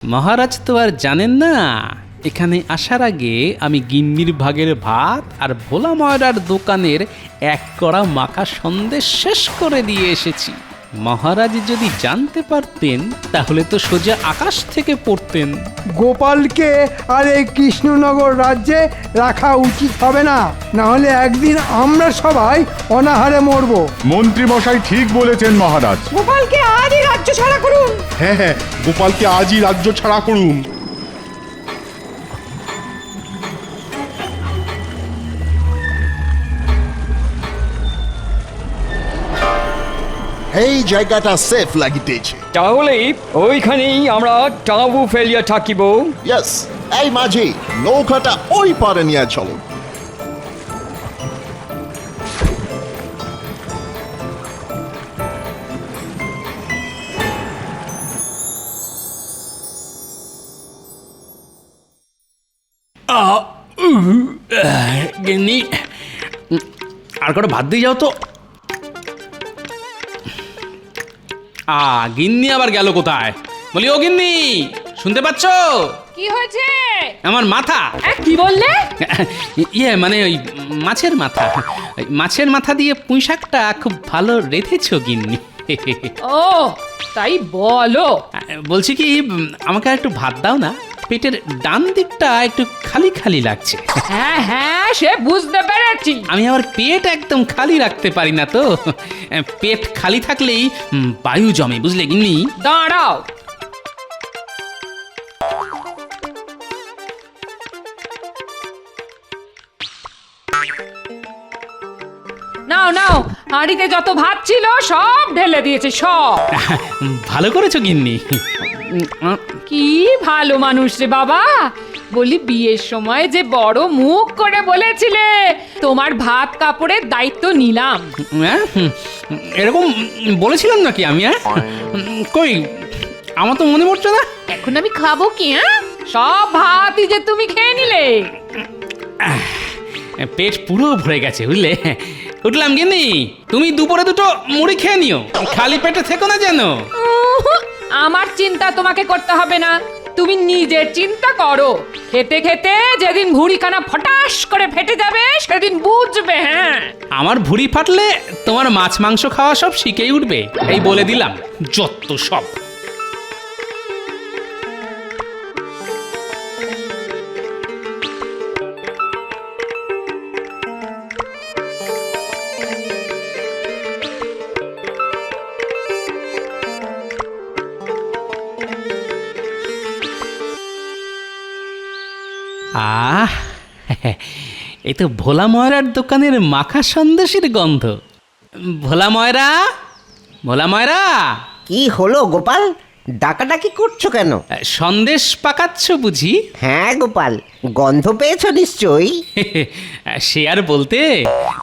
মহারাজ তো আর জানেন না, এখানে আসার আগে আমি গিন্নির ভাগের ভাত আর ভোলা ময়রার দোকানের এক কড়া মাখা সন্দেশ শেষ করে দিয়ে এসেছি। মহারাজ যদি জানতে পারতেন তাহলে তো সোজা আকাশ থেকে পড়তেন। গোপালকে আর এই কৃষ্ণনগর রাজ্যে রাখা উচিত হবে না, না হলে একদিন আমরা সবাই অনাহারে মরব। মন্ত্রী মশাই ঠিক বলেছেন মহারাজ। গোপালকে আজই রাজ্য ছাড়া করুন। হ্যাঁ হ্যাঁ, গোপালকে আজই রাজ্য ছাড়া করুন। এই জায়গাটা সেফ লাগিতেছে। তাহলে ওইখানেই আমরা টাবু ফেলিয়া থাকিব। ইয়েস, এই মাঝি নৌকাটা ওই পারে নিয়ে চলো। গিন্নি, আর কটা ভাত দিয়ে যাও তো। গিন্নি আবার গেল কোথায়? বলি ও গিন্নি, শুনতে পাচ্ছ? কি হয়েছে? আমার মাথা। কি বললে? মানে ওই মাছের মাথা। মাছের মাথা দিয়ে পুঁই শাকটা খুব ভালো রেঁধেছো গিন্নি। ও তাই বলো। বলছি কি, আমাকে আর একটু ভাত দাও না, পেটের ডান দিকটা একটু খালি খালি লাগছে। হ্যাঁ হ্যাঁ, সে বুঝতে পেরেছি। আমি আমার পেট একদম খালি রাখতে পারি না তো। পেট খালি থাকলেই বায়ু জমে, বুঝলে গিন্নি? দাঁড়াও, নাও নাও, হাঁড়িতে যত ভাত ছিল সব ঢেলে দিয়েছে, সব। ভালো করেছো গিন্নি। কি ভালো মানুষ রে বাবা। বলি, বিয়ের সময় যে বড় মুখ করে বলেছিলে তোমার ভাত কাপড়ের দায়িত্ব নিলাম। এরকম বলেছিলাম নাকি আমি? কই, আমার তো মনে পড়ছে না। এখন আমি খাবো কি? সব ভাতই যে তুমি খেয়ে নিলে। পেট পুরো ভরে গেছে, বুঝলে? উঠলাম গিন্নি, তুমি দুপুরে দুটো মুড়ি খেয়ে নিও, খালি পেটে থেকো না যেন। আমার চিন্তা তোমাকে করতে হবে না, তুমি নিজের চিন্তা করো। খেতে খেতে যেদিন ভুঁড়িখানা ফটাস করে ফেটে যাবে সেদিন বুঝবে। হ্যাঁ, আমার ভুঁড়ি ফাটলে তোমার মাছ মাংস খাওয়া সব শিখেই উঠবে, এই বলে দিলাম। যত সব। এই তো ভোলা ময়রার দোকানের মাখা সন্দেশের গন্ধ। ভোলা ময়রা, ভোলা ময়রা। কি হলো গোপাল, ডাকাডাকি করছো কেন? সন্দেশ পাকাচ্ছ বুঝি? হ্যাঁ গোপাল, গন্ধ পেয়েছো নিশ্চয়ই। সে আর বলতে,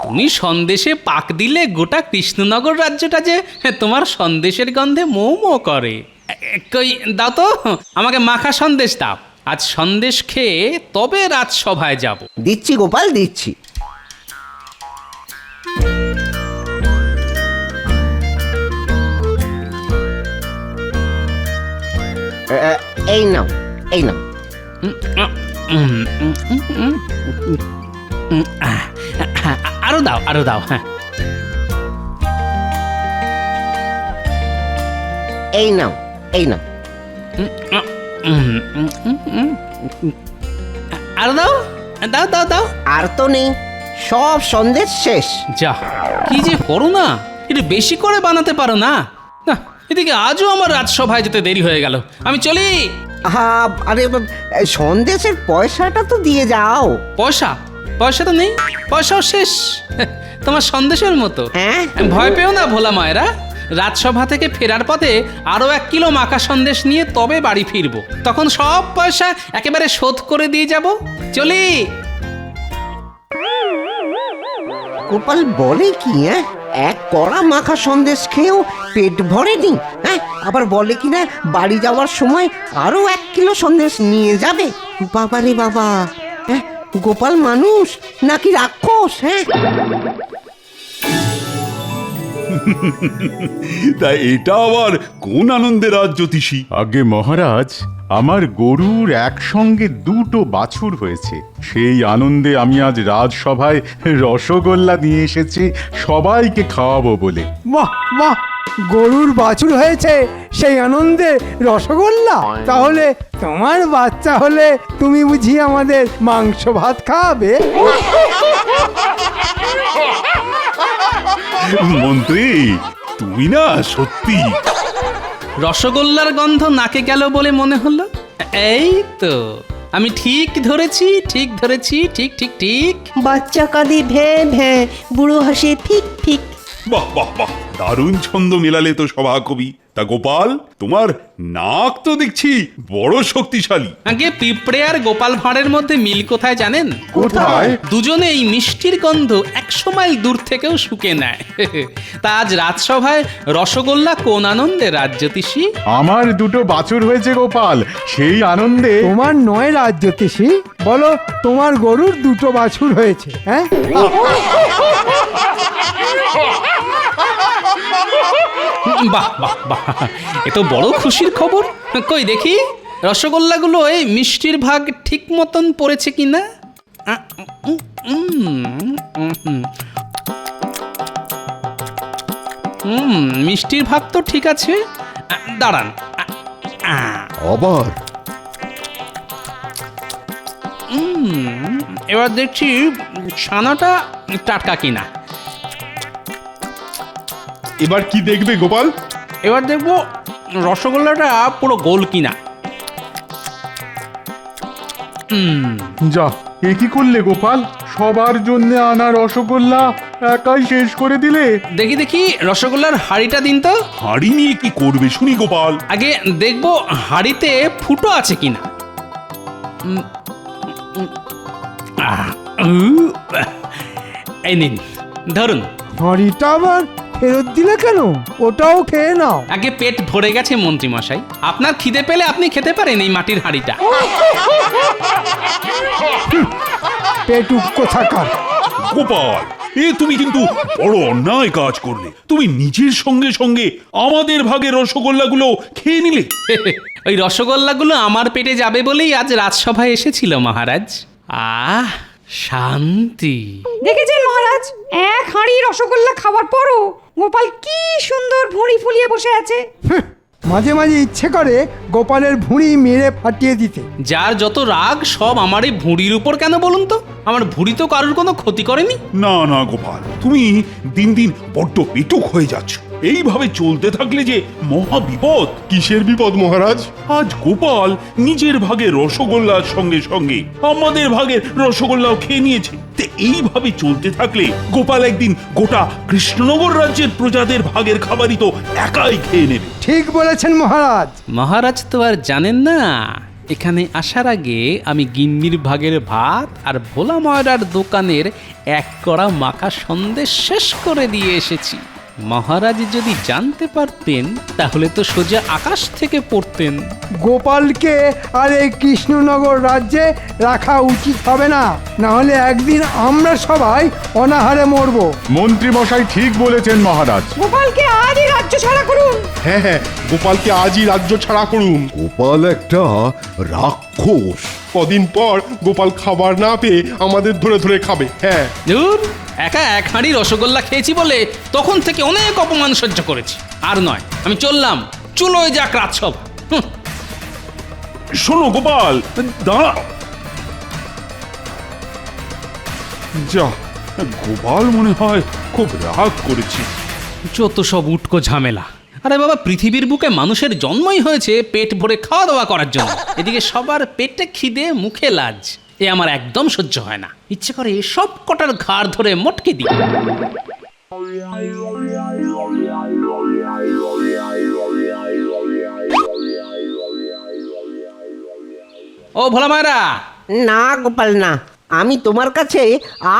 তুমি সন্দেশে পাক দিলে গোটা কৃষ্ণনগর রাজ্যটা যে তোমার সন্দেশের গন্ধে মৌ মৌ করে। কই দাও তো, আমাকে মাখা সন্দেশ দাও। আজ সন্দেশ খেয়ে তবে রাজসভায় যাব। দিচ্ছি গোপাল, দিচ্ছি। এই নাও, এই নাও। আরো দাও, আরো দাও। হ্যাঁ, এই নাও, এই নাও। আরো দাও, দাও দাও দাও। আর তো নেই, সব সন্দেশ শেষ। যা, কি যে করো না, একটু বেশি করে বানাতে পারো না? না, এদিকে আজও আমার রাজসভায় যেতে দেরি হয়ে গেল, আমি চলি। আরে সন্দেশের পয়সাটা তো দিয়ে যাও। পয়সা? পয়সা তো নেই, পয়সাও শেষ। তোমার সন্দেশের মতো। হ্যাঁ, ভয় পেও না ভোলা মায়েরা, রাজসভা থেকে ফেরার পথে আরো 1 কিলো মাখা সন্দেশ নিয়ে তবে বাড়ি ফিরবো, তখন সব পয়সা একেবারে শোধ করে দিয়ে যাব। চলি। গোপাল বলে কি? এক কড়া মাখা সন্দেশ খেয়েও পেট ভরেনি। হ্যাঁ, আবার বলে কি না বাড়ি যাওয়ার সময় আরো 1 কিলো সন্দেশ নিয়ে যাবে। বাবা রে বাবা, গোপাল মানুষ নাকি রাক্ষস? হ্যাঁ, তা এটা আবার কোন আনন্দের রাজ জ্যোতিষী? আগে মহারাজ, আমার গরুর একসঙ্গে দুটো বাছুর হয়েছে। সেই আনন্দে আমি আজ রাজসভায় রসগোল্লা নিয়ে এসেছি সবাইকে খাওয়াবো বলে। বাহ বাহ, গরুর বাছুর হয়েছে সেই আনন্দে রসগোল্লা। তাহলে তোমার বাচ্চা হলে তুমি বুঝি আমাদের মাংস ভাত খাওয়াবে? মন্ত্রী, তুই না সত্যি। রসগোল্লার গন্ধ নাকে গেল বলে মনে হলো। এই তো আমি ঠিক ধরেছি, ঠিক ধরেছি, ঠিক ঠিক ঠিক। বাচ্চা কাঁদে ভ্যাঁ ভ্যাঁ, বুড়ো হাসে ফিক ফিক। বাহ বাহ বাহ, দারুণ ছন্দ মেলালে তো সভাকবি। তা গোপাল, তোমার নাক তো দেখছি বড় শক্তিশালী। আগে পিঁপড়ে আর গোপাল ভাঁড়ের মধ্যে মিল কোথায় জানেন? কোথায়? দুজনে এই মিষ্টির গন্ধ 100 মাইল দূর থেকেও শুকে নেয়। তা আজ রাজসভায় রসগোল্লা কোন আনন্দে রাজ্যতীষী? আমার দুটো বাছুর হয়েছে গোপাল, সেই আনন্দে। তোমার নয় রাজ্যতীষী, বলো তোমার গরুর দুটো বাছুর হয়েছে। হ্যাঁ, বাহ বাহ বাহ, এ তো বড় খুশির খবর। কই দেখি রসগোল্লাগুলো এই মিষ্টির ভাগ ঠিক মতন পড়েছে কিনা। মিষ্টির ভাগ তো ঠিক আছে। দাঁড়ান, আবার এবার দেখছি ছানাটা টাটকা কিনা। এবার কি দেখবে গোপাল? এবার দেখবো রসগোল্লাটা পুরো গোল কিনা। যা, এ কি করলে গোপাল? সবার জন্য আনা রসগোল্লা একাই শেষ করে দিলে। দেখি দেখি রসগোল্লার হাঁড়িটা দিন তো। হাঁড়ি নিয়ে কি করবে শুনি গোপাল? আগে দেখবো হাঁড়িতে ফুটো আছে কিনা। এই নিন, ধরুন। হাঁড়িটা আবার ফেরত দিলে কেন? ওটাও খেয়ে নাও। আগে পেট ভরে গেছে মন্ত্রী মশাই, আপনার খিদে পেলে আপনি খেতে পারেন এই মাটির হাঁড়িটা। পেটুক কোথাকার। গোপাল, এ তুমি কিন্তু বড় অন্যায় কাজ করলে। তুমি নিজের সঙ্গে সঙ্গে আমাদের ভাগে রসগোল্লাগুলো খেয়ে নিলে। ওই রসগোল্লাগুলো আমার পেটে যাবে বলেই আজ রাজসভায় এসেছিল মহারাজ। আহ, শান্তি। দেখেছেন মহারাজ, এক হাঁড়ি রসগোল্লা খাওয়ার পরও গোপাল কি সুন্দর ভুঁড়ি ফুলিয়ে বসে আছে। মাঝে মাঝে ইচ্ছে করে গোপালের ভুঁড়ি মেরে ফাটিয়ে দিতে। যার যত রাগ সব আমার এই ভুঁড়ির উপর কেন বলুন তো? আমার ভুঁড়ি তো কারোর কোনো ক্ষতি করেনি। না না গোপাল, তুমি দিন দিন বড্ড পেটুক হয়ে যাচ্ছ। এইভাবে চলতে থাকলে যে মহা বিপদ। কিসের বিপদ মহারাজ? আজ গোপাল নিজের ভাগে রসগোল্লার সঙ্গে সঙ্গে আমাদের ভাগের রসগোল্লাও খেয়ে নিয়েছে। তে এইভাবে চলতে থাকলে গোপাল একদিন গোটা কৃষ্ণনগর রাজ্যের প্রজাদের ভাগের খাবারই তো একাই খেয়ে নেবে। ঠিক বলেছেন মহারাজ। মহারাজ তো আর জানেন না, এখানে আসার আগে আমি গিন্নির ভাগের ভাত আর ভোলা ময়রার দোকানের 1 কড়া মাখা সন্দেশ শেষ করে দিয়ে এসেছি। মহারাজ যদি জানতে পারতেন তাহলে তো সোজা আকাশ থেকে পড়তেন। গোপালকে আর এই কৃষ্ণনগর রাজ্যে রাখা উচিত হবে না, না হলে একদিন আমরা সবাই অনাহারে মরবো। মন্ত্রী মশাই ঠিক বলেছেন মহারাজ। গোপালকে আজই রাজ্য ছাড়া করুন। হ্যাঁ হ্যাঁ, গোপালকে আজই রাজ্য ছাড়া করুন। গোপাল একটা রাক্ষস। কদিন পর গোপাল খাবার না পেয়ে আমাদের ধরে ধরে খাবে। হ্যাঁ, ধুর, একা 1 হাঁড়ি রসগোল্লা খেয়েছি বলে তখন থেকে অনেক অপমান সহ্য করেছি। আর নয়, আমি চললাম। চুলোয় যাক রাজসভা। শোনো গোপাল, দাঁড়াও। যা, গোপাল মনে হয় খুব রাগ করেছে। যত সব উটকো ঝামেলা। আরে বাবা, পৃথিবীর বুকে মানুষের জন্মই হয়েছে পেট ভরে খাওয়া দাওয়া করার জন্য। এদিকে সবার পেটে খিদে, মুখে লাজ। এ আমার একদম সহ্য হয় না। ইচ্ছে করে সব কটার ঘাড় ধরে মটকে দিই। ও ভোলা মায়েরা, না গোপাল না, আমি তোমার কাছে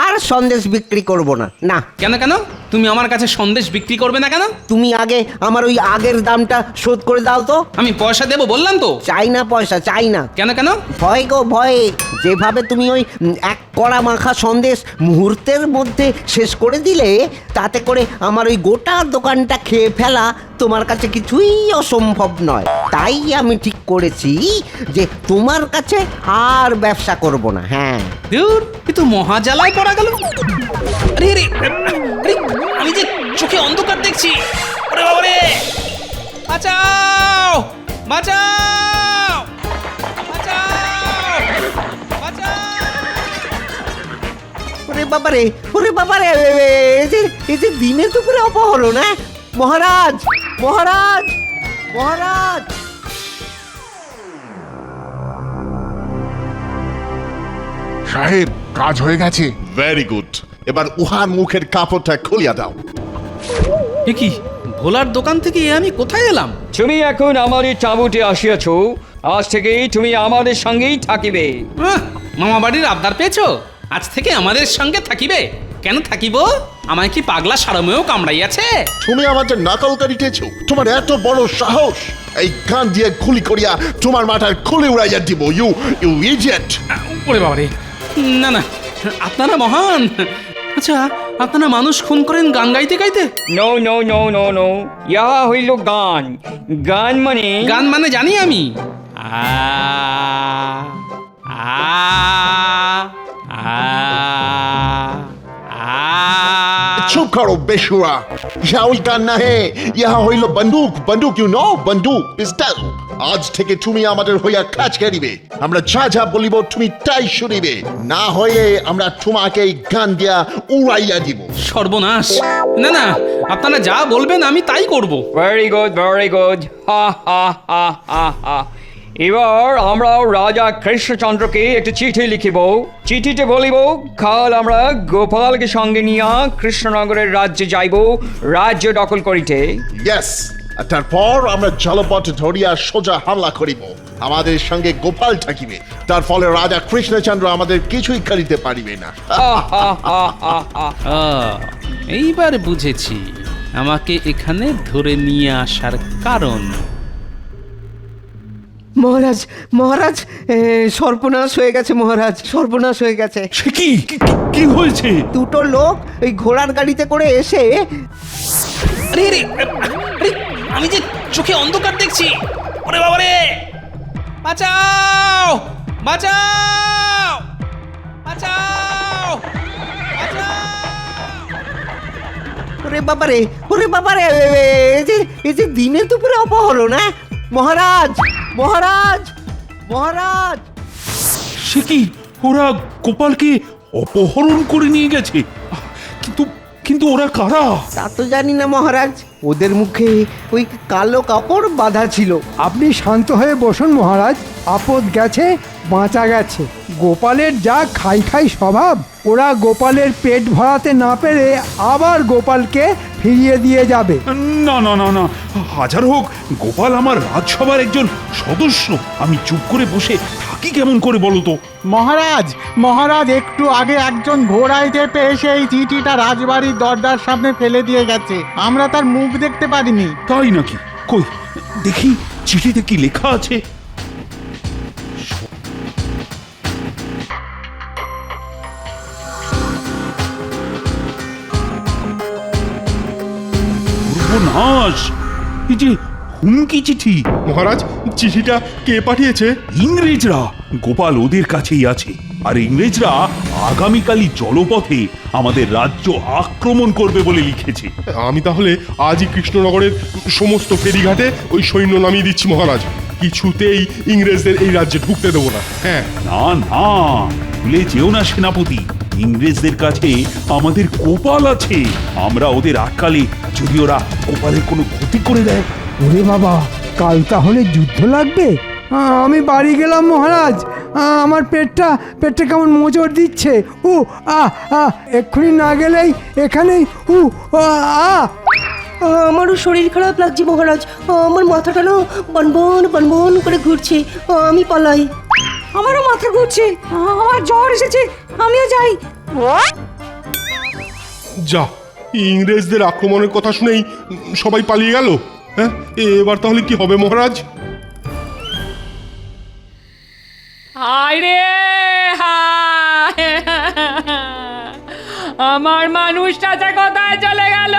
আর সন্দেশ বিক্রি করব না। না কেন কেন? তুমি আমার কাছে সন্দেশ বিক্রি করবে না কেন? তুমি আগে আমার ওই আগের দামটা শোধ করে দাও তো। আমি পয়সা দেবো বললাম তো। চাই না পয়সা, চাই না। কেন কেন? ভয় গো ভয়। যেভাবে তুমি ওই এক কড়া মাখা সন্দেশ মুহূর্তের মধ্যে শেষ করে দিলে, তাতে করে আমার ওই গোটা দোকানটা খেয়ে ফেলা তোমার কাছে কিছুই অসম্ভব নয়। তাই আমি ঠিক করেছি যে তোমার কাছে আর ব্যবসা করব না। হ্যাঁ, দূর, এ তো মহাজালায় পড়া গেল। আরে আরে আরে, আমি যে চোখে অন্ধকার দেখছি। ওরে বাবা রে, বাঁচাও বাঁচাও বাঁচাও বাঁচাও। ওরে বাবারে, ওরে বাবারে, এই যে দিনে দুপুরে অপহরণ। হ্যাঁ মহারাজ, মহারাজ, মহারাজ। সাহেব, কাজ হয়ে গেছে। Very good. এবার উহার মুখের কাপড়টা খুলিয়া দাও। এ কি, ভোলার দোকান থেকে এ আমি কোথায় এলাম? তুমি এখন আমাদের চাবুটে আসিয়াছ, আজ থেকে তুমি আমাদের সঙ্গেই থাকিবে। মামা বাড়ির আবদার পেয়েছো? আজ থেকে আমাদের সঙ্গে থাকিবে? কেন থাকিব? আমায় কি পাগলা সারমেও কামড়াইয়াছে? তুমি আমাদের নকল করিতেছ? তোমার এত বড় সাহস! এই গান দিয়ে খুলি করিয়া তোমার মাথার খুলে উড়াইয়া দিব। You you idiot! ওরে বাবা রে, না না, আপনারা মহান। আচ্ছা, আপনারা মানুষ খুন করেন গান গাইতে গাইতে? No no no no no, ইহা হইল গান। গান মানে? গান মানে জানি আমি। আ আ আ আ। চুপ করো বেসুরা! ইহা ওই গান না হে, ইহা হইল বন্দুক। বন্দুক, ইউ নো, বন্দুক, পিস্তল। আজ থেকে তুমি আমাদের হইয়া কাজ করিবে। আমরা যা যা বলিব তুমি তাই শুনিবে, না হয়ে আমরা তোমাকে এই গান দিয়া উড়াইয়া দিব। সর্বনাশ! না না, আপনারা যা বলবেন আমি তাই করব। Very good, very good. হা হা হা হা হা। এবার আমরা রাজা কৃষ্ণচন্দ্রকে একটা চিঠি লিখিব। চিঠিতে বলিব, কাল আমরা গোপালকে সঙ্গে নিয়ে কৃষ্ণনগরের রাজ্যে যাইব রাজ্য দখল করিতে। ইয়েস, আর তারপর আমরা জলপথ ধরিয়া সোজা হামলা করিব। আমাদের সঙ্গে গোপাল থাকিবে। তার ফলে রাজা কৃষ্ণচন্দ্র আমাদের কিছুই করিতে পারিবে না। হা হা হা হা হা। এইবার বুঝেছি আমাকে এখানে ধরে নিয়ে আসার কারণ। মহারাজ, মহারাজ, সর্বনাশ হয়ে গেছে মহারাজ, সর্বনাশ হয়ে গেছে। সে কি কি হয়েছে? দুটো লোক ওই ঘোড়ার গাড়িতে করে এসে আরে আরে আরে, আমি যে চোখে অন্ধকার দেখছি। ওরে বাবা রে, বাঁচাও বাঁচাও বাঁচাও বাঁচাও। ওরে বাবারে, ওরে বাবারে, এই যে দিনে দুপুরে অপহরণ। হ্যাঁ মহারাজ, মহারাজ, মহারাজ। সে কি, ওরা গোপালকে অপহরণ করে নিয়ে গেছে? কিন্তু কিন্তু ওরা কারা? তা তো জানি না মহারাজ। ওদের মুখে ওই কালো কাপড় বাঁধা ছিল। আপনি শান্ত হয়ে বসুন মহারাজ। আপদ গেছে, বাঁচা গেছে। গোপালের যা খাই খাই স্বভাব, ওরা গোপালের পেট ভরাতে না পেরে আবার গোপালকে ফিরিয়ে দিয়ে যাবে। না না না না, হাজার হোক গোপাল আমার রাজসভার একজন সদস্য। আমি চুপ করে বসে থাকি কেমন করে বলো তো? মহারাজ, মহারাজ একটু আগে একজন ঘোড়ায় চেপে এসে এই চিঠিটা রাজবাড়ির দরজার সামনে ফেলে দিয়ে গেছে। আমরা তার মুখ দেখতে পারিনি। তাই নাকি? কই দেখি চিঠিতে কি লেখা আছে। সর্বনাশ! এই যে হুমকি চিঠি। মহারাজ, চিঠিটা কে পাঠিয়েছে? ইংরেজরা। গোপাল ওদের কাছেই আছে, আর ইংরেজরা আগামীকালই জলপথে আমাদের রাজ্য আক্রমণ করবে বলে লিখেছে। আমি তাহলে আজই কৃষ্ণনগরের সমস্ত ফেরিঘাটে ওই সৈন্য নামিয়ে দিচ্ছি মহারাজ। কিছুতেই ইংরেজদের এই রাজ্যে ঢুকতে দেবো না। হ্যাঁ। না না, ভুলে যেও না সেনাপতি, ইংরেজদের কাছে আমাদের গোপাল আছে। আমরা ওদের আটকালে যদি ওরা গোপালের কোনো ক্ষতি করে দেয়। ওরে বাবা, কাল তাহলে যুদ্ধ লাগবে। আমি বাড়ি গেলাম মহারাজ। আমার পেটটা কেমন মোচড় দিচ্ছে। এক্ষুনি না গেলেই এখানেই আমারও শরীর খারাপ লাগছে মহারাজ। আমার মাথাটা না বনবন বনবন করে ঘুরছে। আমি পালাই। আমারও মাথা ঘুরছে, আমার জ্বর এসেছে, আমিও যাই। যা, ইংরেজদের আক্রমণের কথা শুনেই সবাই পালিয়ে গেল। হ্যাঁ, এবার তাহলে কি হবে মহারাজ? হায় রে হায়, আমার মানুষটা যে কোথায় চলে গেল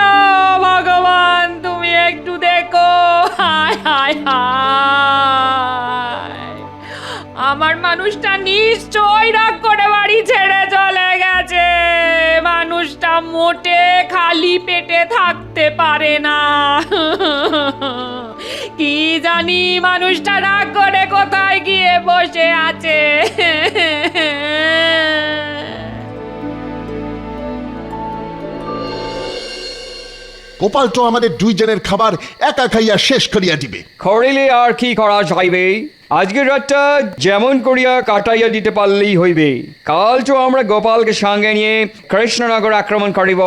ভগবান, তুমি একটু দেখো। হায় হায় হায়, আমার মানুষটা নিশ্চয়ই রাগ করে বাড়ি ছেড়ে চলে গেছে। মানুষটা মোটে খালি পেটে থাকতে পারে না। কি জানি মানুষটা রাগ করে কোথায় গিয়ে বসে আছে। গোপাল তো আমাদের দুইজনের খাবার একা খাইয়া শেষ করিয়া দিবে। করিলে আর কি করা যাইবে? আজকের রাতটা যেমন করিয়া কাটাইয়া দিতে পারলেই হইবে। কাল তো আমরা গোপালকে সঙ্গে নিয়ে কৃষ্ণনগর আক্রমণ করিব।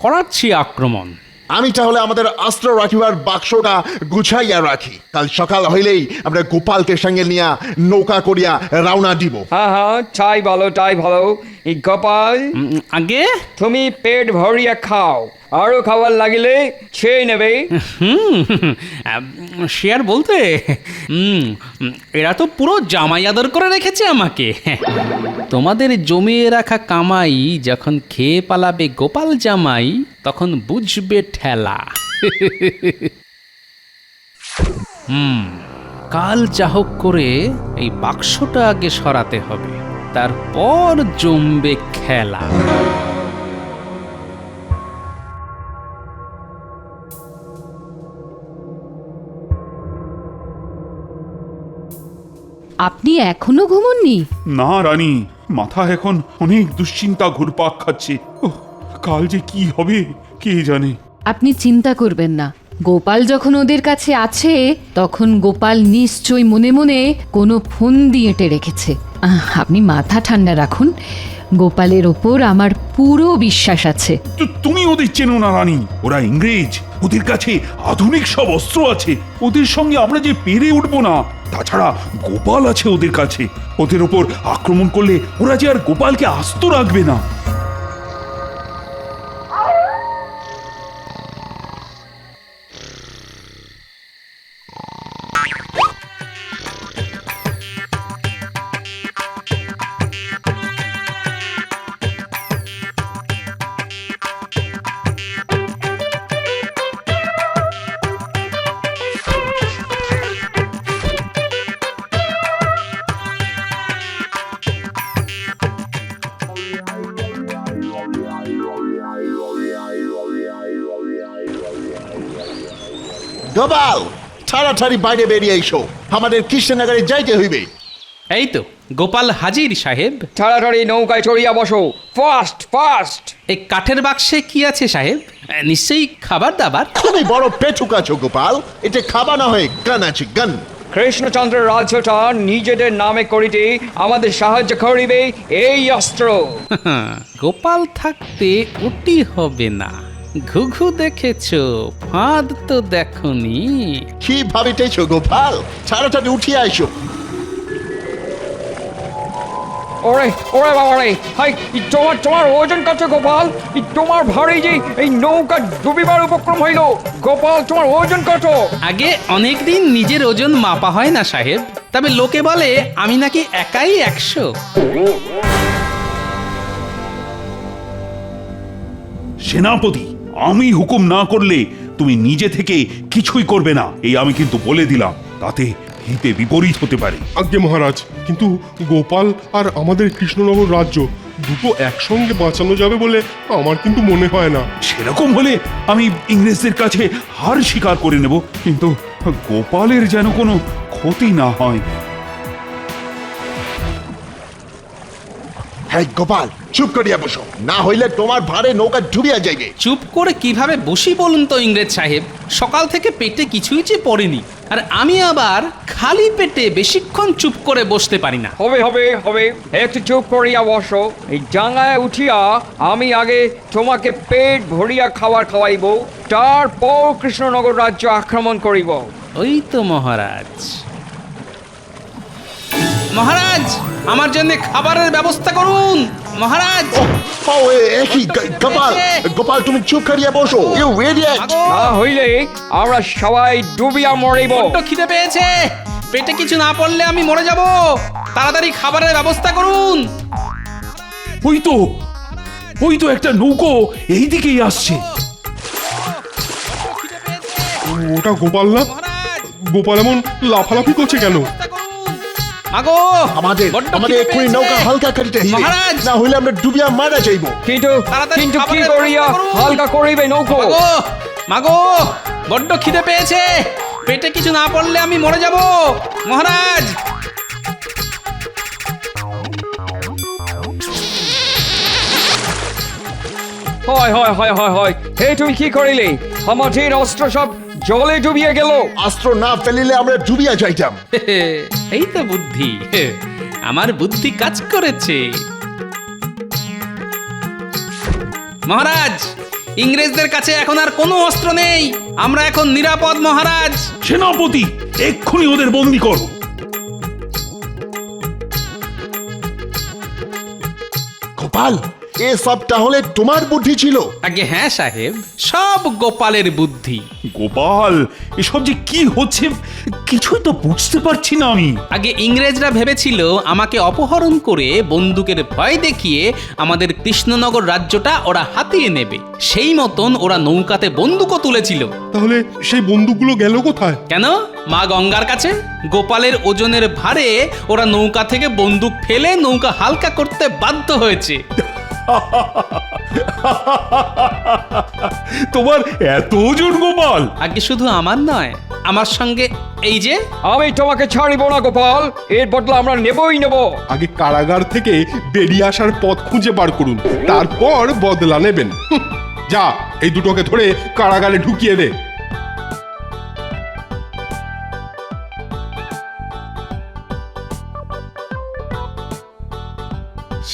করাচ্ছি আক্রমণ। আমি তাহলে আমাদের অস্ত্র রাখিবার বাক্সটা গুছাইয়া রাখি। কাল সকাল হইলেই আমরা গোপালকে সঙ্গে নিয়ে নৌকা করিয়া রওনা দিব। হ্যাঁ হ্যাঁ, তাই ভালো তাই ভালো। এই গোপাল, আগে তুমি পেট ভরিয়া খাও, আরো খাবার লাগিলে খেয়ে নেবে। শেয়ার বলতে এরা তো পুরো জামাই আদর করে রেখেছে আমাকে। তোমাদের জমিয়ে রাখা কামাই যখন খেয়ে পালাবে গোপাল জামাই, তখন বুঝবে ঠেলা। কাল যা হোক করে এই বাক্সটা আগে সরাতে হবে, তারপর জমবে খেলা। আপনি এখনো ঘুমোননি? না রানী, মাথা এখন অনেক দুশ্চিন্তা ঘুরপাক খাচ্ছে। ওহ, কাল যে কি হবে কে জানে। আপনি চিন্তা করবেন না, গোপাল যখন ওদের কাছে আছে তখন গোপাল নিশ্চয়ই মনে মনে কোনো ফোন দিয়ে এঁটে রেখেছে। আপনি মাথা ঠান্ডা রাখুন, গোপালের ওপর আমার পুরো বিশ্বাস আছে। তুমি ওদের চেনো না রানী, ওরা ইংরেজ, ওদের কাছে আধুনিক সব অস্ত্র আছে। ওদের সঙ্গে আমরা যে পেরে উঠবো না। তাছাড়া গোপাল আছে ওদের কাছে, ওদের ওপর আক্রমণ করলে ওরা যে আর গোপালকে আস্ত রাখবে না। গোপাল, তাড়াতাড়ি বাইরে বেরিয়ে এসো, আমাদের কৃষ্ণনগরে যাইতে হইবে। এই তো গোপাল হাজির সাহেব। তাড়াতাড়ি নৌকায় চড়িয়া বসো, ফাস্ট ফাস্ট। এই কাঠের বাক্সে কি আছে সাহেব? নিশ্চয়ই খাবার দাবার। তুমি বড় পেটুক আছো গোপাল, এটা খাবা না হয় গান আছে গান। কৃষ্ণচন্দ্রের রাজ্যটা নিজেদের নামে করিতে আমাদের সাহায্য করিবে এই অস্ত্র। গোপাল থাকতে ওটি হবে না। ঘুঘু দেখেছো, ফাঁদ তো দেখনি। কি ভাবিতেছো গোপাল? তাড়াতাড়ি উঠিয়া এসো। ওরে ওরে বাবা রে, হাই তোমার ওজন কত গোপাল? তোমার ভারী যে এই নৌকা ডুবিবার উপক্রম হইল। গোপাল, তোমার ওজন কত? আগে অনেকদিন নিজের ওজন মাপা হয় না সাহেব, তবে লোকে বলে আমি নাকি একাই 100। সেনাপতি, আমি হুকুম না করলে তুমি নিজে থেকে কিছুই করবে না, এই আমি কিন্তু বলে দিলাম। তাতে হিতে বিপরীত হতে পারে। আজ্ঞে মহারাজ, কিন্তু গোপাল আর আমাদের কৃষ্ণনগর রাজ্য দুটো একসঙ্গে বাঁচানো যাবে বলে আমার কিন্তু মনে হয় না। সেরকম হলে আমি ইংরেজদের কাছে হার স্বীকার করে নেব, কিন্তু গোপালের যেন কোনো ক্ষতি না হয়। হ্যাঁ গোপাল, চুপ করিয়া বসো, না হইলে তোমার ভারে নৌকা ডুবিয়া যাইবে। চুপ করে কিভাবে বসি বলুন তো ইংরেজ সাহেব? সকাল থেকে পেটে কিছুই যে পড়েনি, আর আমি আবার খালি পেটে বেশিক্ষণ চুপ করে বসতে পারি না। হবে হবে হবে, একটু চুপ করিয়া বসো। এই ডাঙায় উঠিয়া আমি আগে তোমাকে পেট ভরিয়া খাবার খাওয়াইব, তারপর কৃষ্ণনগর রাজ্য আক্রমণ করিব। ওই তো মহারাজ। মহারাজ, আমার জন্য খাবারের ব্যবস্থা করুন। মহারাজ ও একই গোপাল গোপাল তুমি চুপ করিয়া বসো ইউ ইডিয়েট মাগো না হইলে আমরা সবাই ডুবিয়া মরিব। বড্ড খিদে পেয়েছে, পেটে কিছু না পড়লে আমি মরে যাব। তাড়াতাড়ি খাবারের ব্যবস্থা করুন। ওই তো একটা নৌকো এই দিকেই আসছে। ওটা গোপাল না? মহারাজ গোপাল এমন লাফালাফি করছে কেন? ব্যবস্থা করুন। মাগো আমাদের বড্ড আমাদের খিদে এক্ষুনি পেয়েছে। নৌকা হালকা করিতে হইবে মহারাজ! না হইলে আমরা ডুবিয়া মারা যাইব। কিন্তু তাড়াতাড়ি কিন্তু কি খাবারের করিয়া ব্যবস্থা করুন। হালকা করিবে নৌকো? মাগো মাগো বড্ড খিদে পেয়েছে, পেটে কিছু না পড়লে আমি মরে যাব। মহারাজ হয় হয় হয় হয় হয় হে তুমি কি করিলে? আমাদের অস্ত্র সব জলে ডুবিয়ে গেল। অস্ত্র না ফেলিলে আমরা ডুবিয়া যাইতাম। এই তো বুদ্ধি, আমার বুদ্ধি কাজ করেছে। মহারাজ, ইংরেজদের কাছে এখন আর কোনো অস্ত্র নেই, আমরা এখন নিরাপদ। মহারাজ সেনাপতি, এক্ষুনি ওদের বন্দি করো। গোপাল এসব তাহলে তোমার বুদ্ধি ছিল? আগে হ্যাঁ সাহেব, সব গোপালের বুদ্ধি। গোপাল, এসব যে কি হচ্ছে কিছুই তো বুঝতে পারছি না আমি। আগে ইংরেজরা ভেবেছিল আমাকে অপহরণ করে বন্দুকের ভয় দেখিয়ে আমাদের কৃষ্ণনগর রাজ্যটা ওরা হাতিয়ে নেবে। সেই মতন ওরা নৌকাতে বন্দুকও তুলেছিল। তাহলে সেই বন্দুকগুলো গেল কোথায়? কেন? মা গঙ্গার কাছে। গোপালের ওজনের ভারে ওরা নৌকা থেকে বন্দুক ফেলে নৌকা হালকা করতে বাধ্য হয়েছে। তোমার এত ওজন গোপাল? আগে শুধু আমার নয়, আমার সঙ্গে এই যে আমি তোমাকে ছাড়িব না গোপাল, এর বদলা আমরা নেবই নেব। আগে কারাগার থেকে বেরিয়ে আসার পথ খুঁজে বার করুন, তারপর বদলা নেবেন। যা, এই দুটোকে ধরে কারাগারে ঢুকিয়ে দে।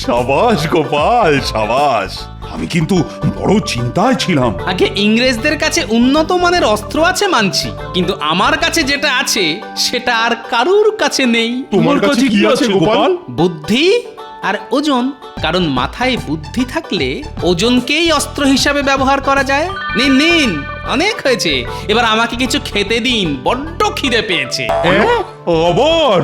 সাবাস গোপাল, সাবাস। আমি কিন্তু বড় চিন্তায় ছিলাম। আগে ইংরেজদের কাছে উন্নত মানের অস্ত্র আছে মানছি, কিন্তু আমার কাছে যেটা আছে সেটা আর কারুর কাছে নেই। তোমার কাছে কি আছে গোপাল? বুদ্ধি আর ওজন। কারণ মাথায় বুদ্ধি থাকলে ওজনকেই অস্ত্র হিসাবে ব্যবহার করা যায়। নিন নিন, অনেক হয়েছে, এবার আমাকে কিছু খেতে দিন, বড্ড খিদে পেয়েছে। আবার